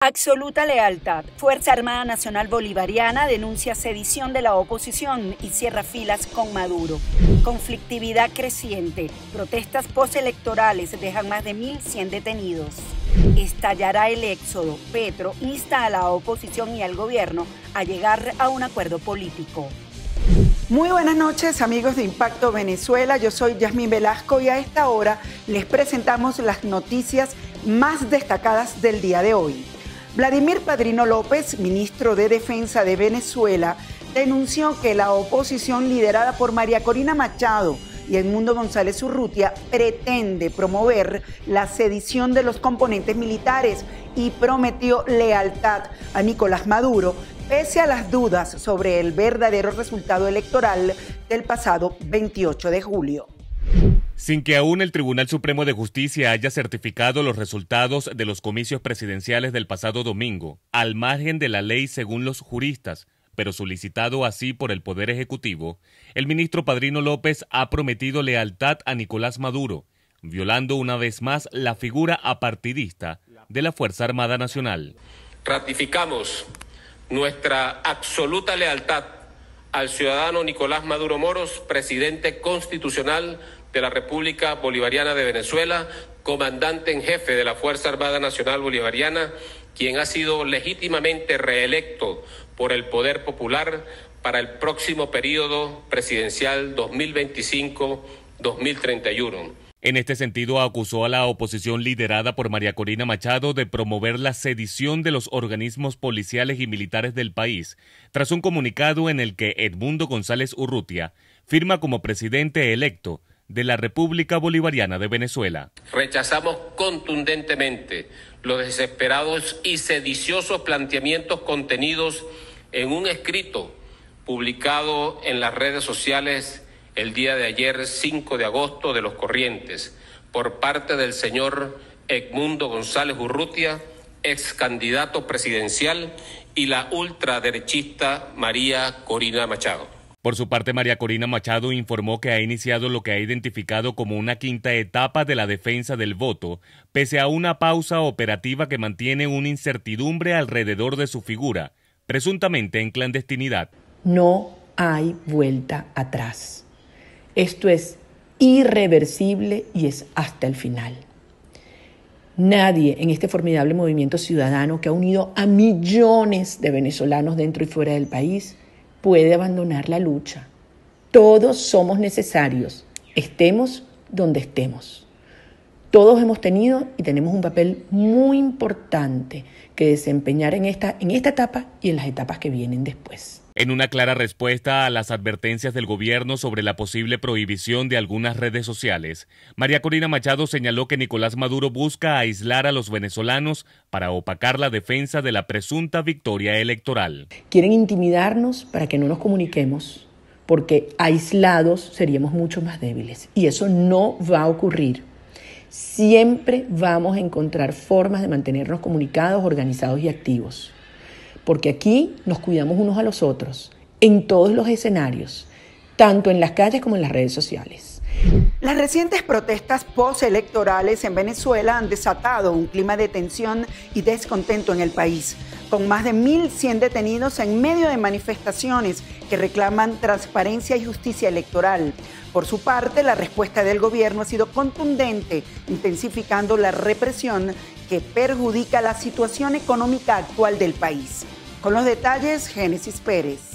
Absoluta lealtad. Fuerza Armada Nacional Bolivariana denuncia sedición de la oposición y cierra filas con Maduro. Conflictividad creciente. Protestas postelectorales dejan más de 1.100 detenidos. Estallará el éxodo. Petro insta a la oposición y al gobierno a llegar a un acuerdo político. Muy buenas noches, amigos de Impacto Venezuela. Yo soy Yasmín Velasco y a esta hora les presentamos las noticias más destacadas del día de hoy. Vladimir Padrino López, ministro de Defensa de Venezuela, denunció que la oposición liderada por María Corina Machado y Edmundo González Urrutia pretende promover la sedición de los componentes militares y prometió lealtad a Nicolás Maduro, pese a las dudas sobre el verdadero resultado electoral del pasado 28 de julio. Sin que aún el Tribunal Supremo de Justicia haya certificado los resultados de los comicios presidenciales del pasado domingo, al margen de la ley según los juristas, pero solicitado así por el Poder Ejecutivo, el ministro Padrino López ha prometido lealtad a Nicolás Maduro, violando una vez más la figura apartidista de la Fuerza Armada Nacional. Ratificamos nuestra absoluta lealtad al ciudadano Nicolás Maduro Moros, presidente constitucional de la República Bolivariana de Venezuela, comandante en jefe de la Fuerza Armada Nacional Bolivariana, quien ha sido legítimamente reelecto por el Poder Popular para el próximo periodo presidencial 2025-2031. En este sentido, acusó a la oposición liderada por María Corina Machado de promover la sedición de los organismos policiales y militares del país, tras un comunicado en el que Edmundo González Urrutia firma como presidente electo de la República Bolivariana de Venezuela. Rechazamos contundentemente los desesperados y sediciosos planteamientos contenidos en un escrito publicado en las redes sociales el día de ayer, 5 de agosto, de Los Corrientes, por parte del señor Edmundo González Urrutia, ex candidato presidencial, y la ultraderechista María Corina Machado. Por su parte, María Corina Machado informó que ha iniciado lo que ha identificado como una quinta etapa de la defensa del voto, pese a una pausa operativa que mantiene una incertidumbre alrededor de su figura, presuntamente en clandestinidad. No hay vuelta atrás. Esto es irreversible y es hasta el final. Nadie en este formidable movimiento ciudadano que ha unido a millones de venezolanos dentro y fuera del país puede abandonar la lucha. Todos somos necesarios, estemos donde estemos. Todos hemos tenido y tenemos un papel muy importante que desempeñar en esta etapa y en las etapas que vienen después. En una clara respuesta a las advertencias del gobierno sobre la posible prohibición de algunas redes sociales, María Corina Machado señaló que Nicolás Maduro busca aislar a los venezolanos para opacar la defensa de la presunta victoria electoral. Quieren intimidarnos para que no nos comuniquemos, porque aislados seríamos mucho más débiles y eso no va a ocurrir. Siempre vamos a encontrar formas de mantenernos comunicados, organizados y activos. Porque aquí nos cuidamos unos a los otros, en todos los escenarios, tanto en las calles como en las redes sociales. Las recientes protestas postelectorales en Venezuela han desatado un clima de tensión y descontento en el país, con más de 1.100 detenidos en medio de manifestaciones que reclaman transparencia y justicia electoral. Por su parte, la respuesta del gobierno ha sido contundente, intensificando la represión que perjudica la situación económica actual del país. Con los detalles, Génesis Pérez.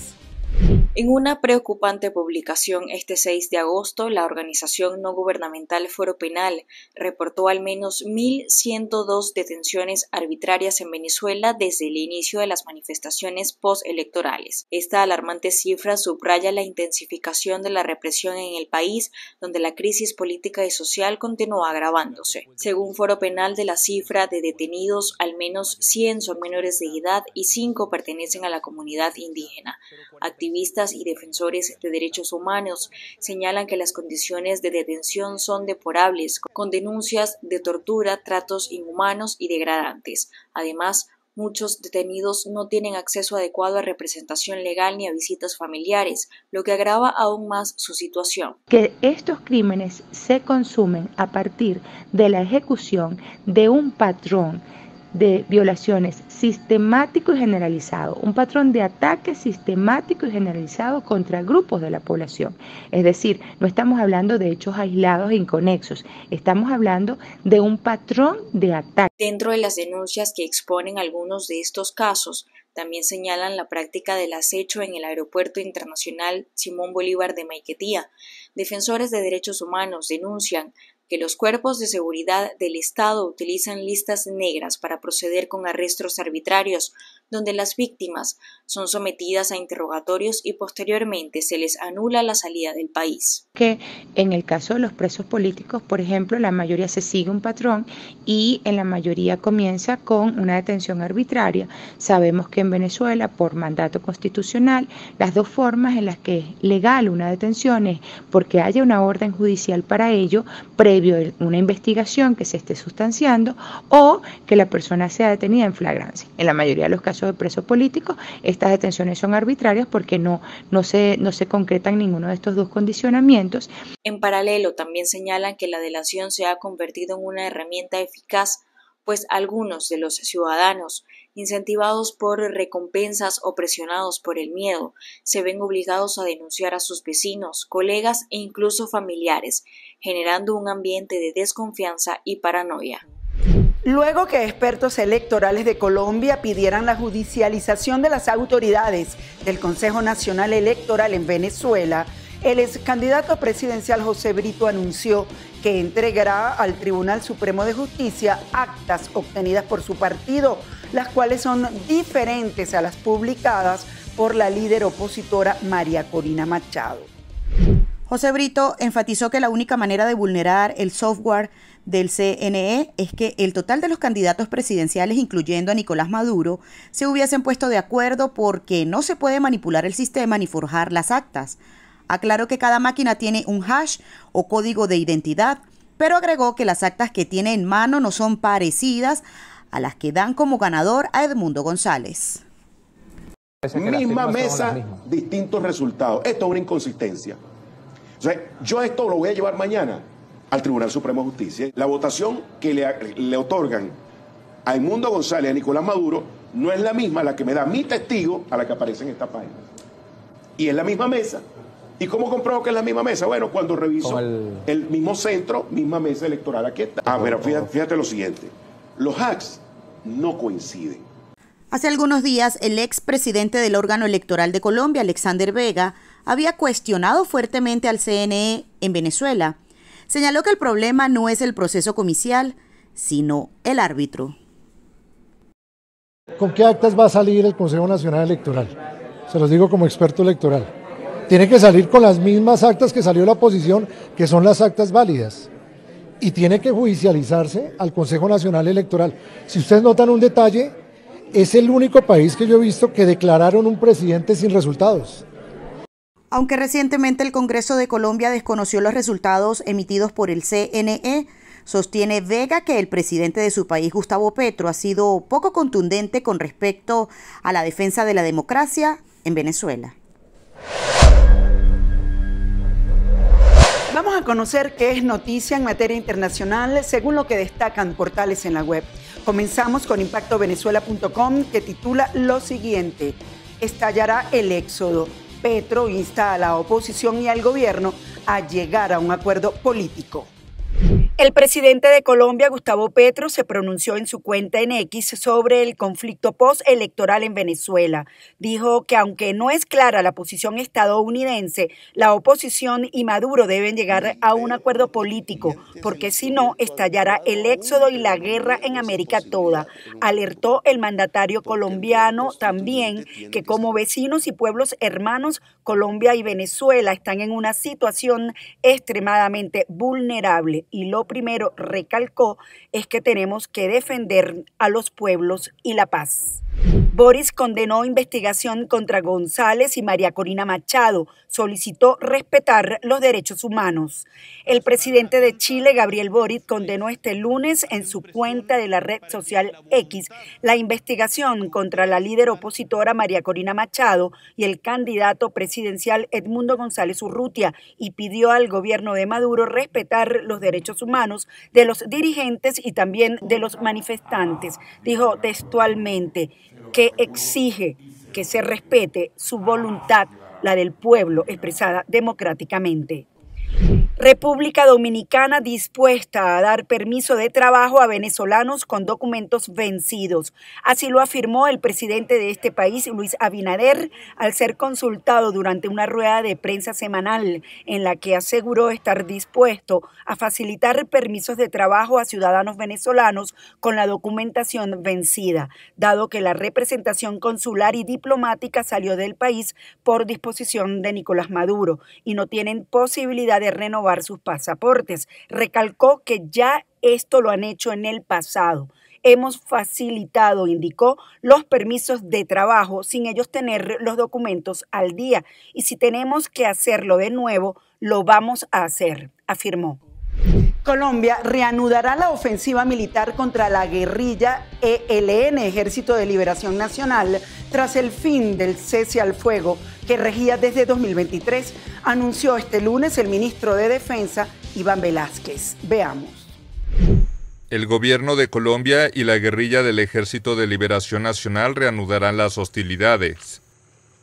En una preocupante publicación este 6 de agosto, la organización no gubernamental Foro Penal reportó al menos 1.102 detenciones arbitrarias en Venezuela desde el inicio de las manifestaciones postelectorales. Esta alarmante cifra subraya la intensificación de la represión en el país, donde la crisis política y social continúa agravándose. Según Foro Penal, de la cifra de detenidos, al menos 100 son menores de edad y 5 pertenecen a la comunidad indígena. Activistas y defensores de derechos humanos señalan que las condiciones de detención son deplorables, con denuncias de tortura, tratos inhumanos y degradantes. Además, muchos detenidos no tienen acceso adecuado a representación legal ni a visitas familiares, lo que agrava aún más su situación. Que estos crímenes se consumen a partir de la ejecución de un patrón de violaciones sistemático y generalizado, un patrón de ataque sistemático y generalizado contra grupos de la población. Es decir, no estamos hablando de hechos aislados e inconexos, estamos hablando de un patrón de ataque. Dentro de las denuncias que exponen algunos de estos casos, también señalan la práctica del acecho en el Aeropuerto Internacional Simón Bolívar de Maiquetía. Defensores de derechos humanos denuncian que los cuerpos de seguridad del Estado utilizan listas negras para proceder con arrestos arbitrarios, donde las víctimas son sometidas a interrogatorios y posteriormente se les anula la salida del país. Que en el caso de los presos políticos, por ejemplo, la mayoría se sigue un patrón y en la mayoría comienza con una detención arbitraria. Sabemos que en Venezuela, por mandato constitucional, las dos formas en las que es legal una detención es porque haya una orden judicial para ello, previo a una investigación que se esté sustanciando, o que la persona sea detenida en flagrancia. En la mayoría de los casos de presos políticos, estas detenciones son arbitrarias porque no se concretan ninguno de estos dos condicionamientos. En paralelo, también señalan que la delación se ha convertido en una herramienta eficaz, pues algunos de los ciudadanos, incentivados por recompensas o presionados por el miedo, se ven obligados a denunciar a sus vecinos, colegas e incluso familiares, generando un ambiente de desconfianza y paranoia. Luego que expertos electorales de Colombia pidieran la judicialización de las autoridades del Consejo Nacional Electoral en Venezuela, el ex candidato presidencial José Brito anunció que entregará al Tribunal Supremo de Justicia actas obtenidas por su partido, las cuales son diferentes a las publicadas por la líder opositora María Corina Machado. José Brito enfatizó que la única manera de vulnerar el software del CNE es que el total de los candidatos presidenciales, incluyendo a Nicolás Maduro, se hubiesen puesto de acuerdo porque no se puede manipular el sistema ni forjar las actas. Aclaró que cada máquina tiene un hash o código de identidad, pero agregó que las actas que tiene en mano no son parecidas a las que dan como ganador a Edmundo González. Misma mesa, distintos resultados. Esto es una inconsistencia. O sea, yo esto lo voy a llevar mañana al Tribunal Supremo de Justicia. La votación que le otorgan a Edmundo González y a Nicolás Maduro no es la misma a la que me da mi testigo a la que aparece en esta página. Y es la misma mesa. ¿Y cómo compruebo que es la misma mesa? Bueno, cuando reviso el mismo centro, misma mesa electoral, aquí está. Pero fíjate lo siguiente, los hacks no coinciden. Hace algunos días, el expresidente del órgano electoral de Colombia, Alexander Vega, había cuestionado fuertemente al CNE en Venezuela. Señaló que el problema no es el proceso comicial, sino el árbitro. ¿Con qué actas va a salir el Consejo Nacional Electoral? Se los digo como experto electoral. Tiene que salir con las mismas actas que salió la oposición, que son las actas válidas. Y tiene que judicializarse al Consejo Nacional Electoral. Si ustedes notan un detalle, es el único país que yo he visto que declararon un presidente sin resultados. Aunque recientemente el Congreso de Colombia desconoció los resultados emitidos por el CNE, sostiene Vega que el presidente de su país, Gustavo Petro, ha sido poco contundente con respecto a la defensa de la democracia en Venezuela. Vamos a conocer qué es noticia en materia internacional según lo que destacan portales en la web. Comenzamos con impactovenezuela.com, que titula lo siguiente: estallará el éxodo. Petro insta a la oposición y al gobierno a llegar a un acuerdo político. El presidente de Colombia, Gustavo Petro, se pronunció en su cuenta en X sobre el conflicto postelectoral en Venezuela. Dijo que aunque no es clara la posición estadounidense, la oposición y Maduro deben llegar a un acuerdo político, porque si no, estallará el éxodo y la guerra en América toda. Alertó el mandatario colombiano también que como vecinos y pueblos hermanos, Colombia y Venezuela están en una situación extremadamente vulnerable y lo primero, recalcó, es que tenemos que defender a los pueblos y la paz. Boris condenó investigación contra González y María Corina Machado. Solicitó respetar los derechos humanos. El presidente de Chile, Gabriel Boric, condenó este lunes en su cuenta de la red social X la investigación contra la líder opositora María Corina Machado y el candidato presidencial Edmundo González Urrutia y pidió al gobierno de Maduro respetar los derechos humanos de los dirigentes y también de los manifestantes. Dijo textualmente que exige que se respete su voluntad, la del pueblo expresada democráticamente. República Dominicana dispuesta a dar permiso de trabajo a venezolanos con documentos vencidos. Así lo afirmó el presidente de este país, Luis Abinader, al ser consultado durante una rueda de prensa semanal en la que aseguró estar dispuesto a facilitar permisos de trabajo a ciudadanos venezolanos con la documentación vencida, dado que la representación consular y diplomática salió del país por disposición de Nicolás Maduro y no tienen posibilidad de renovar sus pasaportes. Recalcó que ya esto lo han hecho en el pasado. Hemos facilitado, indicó, los permisos de trabajo sin ellos tener los documentos al día. Y si tenemos que hacerlo de nuevo, lo vamos a hacer, afirmó. Colombia reanudará la ofensiva militar contra la guerrilla ELN, Ejército de Liberación Nacional, tras el fin del cese al fuego que regía desde 2023, anunció este lunes el ministro de Defensa, Iván Velásquez. Veamos. El gobierno de Colombia y la guerrilla del Ejército de Liberación Nacional reanudarán las hostilidades.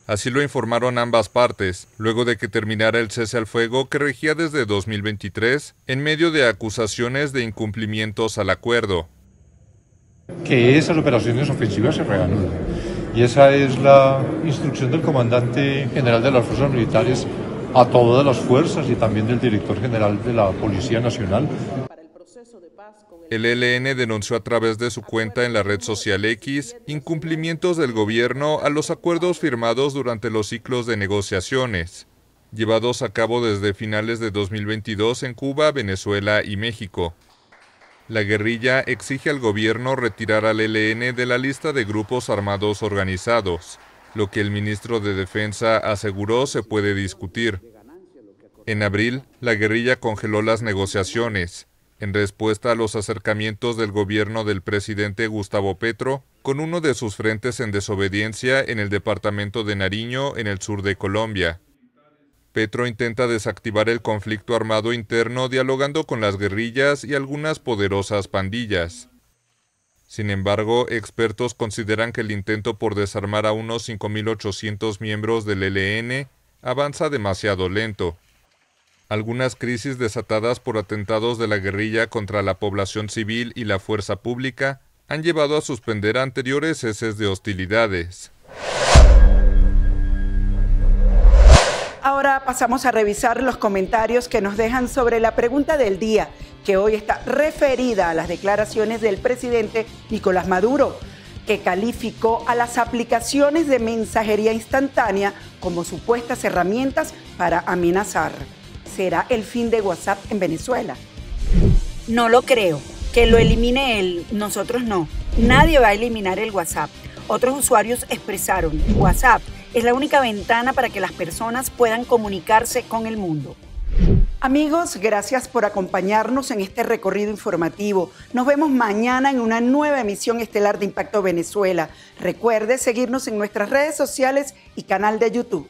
Así lo informaron ambas partes, luego de que terminara el cese al fuego que regía desde 2023, en medio de acusaciones de incumplimientos al acuerdo. Que esas operaciones ofensivas se reanuden. Y esa es la instrucción del comandante general de las fuerzas militares a todas las fuerzas y también del director general de la Policía Nacional. El ELN denunció a través de su cuenta en la red social X incumplimientos del gobierno a los acuerdos firmados durante los ciclos de negociaciones, llevados a cabo desde finales de 2022 en Cuba, Venezuela y México. La guerrilla exige al gobierno retirar al ELN de la lista de grupos armados organizados, lo que el ministro de Defensa aseguró se puede discutir. En abril, la guerrilla congeló las negociaciones, en respuesta a los acercamientos del gobierno del presidente Gustavo Petro con uno de sus frentes en desobediencia en el departamento de Nariño, en el sur de Colombia. Petro intenta desactivar el conflicto armado interno dialogando con las guerrillas y algunas poderosas pandillas. Sin embargo, expertos consideran que el intento por desarmar a unos 5.800 miembros del ELN avanza demasiado lento. Algunas crisis desatadas por atentados de la guerrilla contra la población civil y la fuerza pública han llevado a suspender anteriores ceses de hostilidades. Ahora pasamos a revisar los comentarios que nos dejan sobre la pregunta del día, que hoy está referida a las declaraciones del presidente Nicolás Maduro, que calificó a las aplicaciones de mensajería instantánea como supuestas herramientas para amenazar. ¿Será el fin de WhatsApp en Venezuela? No lo creo. Que lo elimine él, nosotros no. Nadie va a eliminar el WhatsApp. Otros usuarios expresaron, WhatsApp es la única ventana para que las personas puedan comunicarse con el mundo. Amigos, gracias por acompañarnos en este recorrido informativo. Nos vemos mañana en una nueva emisión estelar de Impacto Venezuela. Recuerde seguirnos en nuestras redes sociales y canal de YouTube.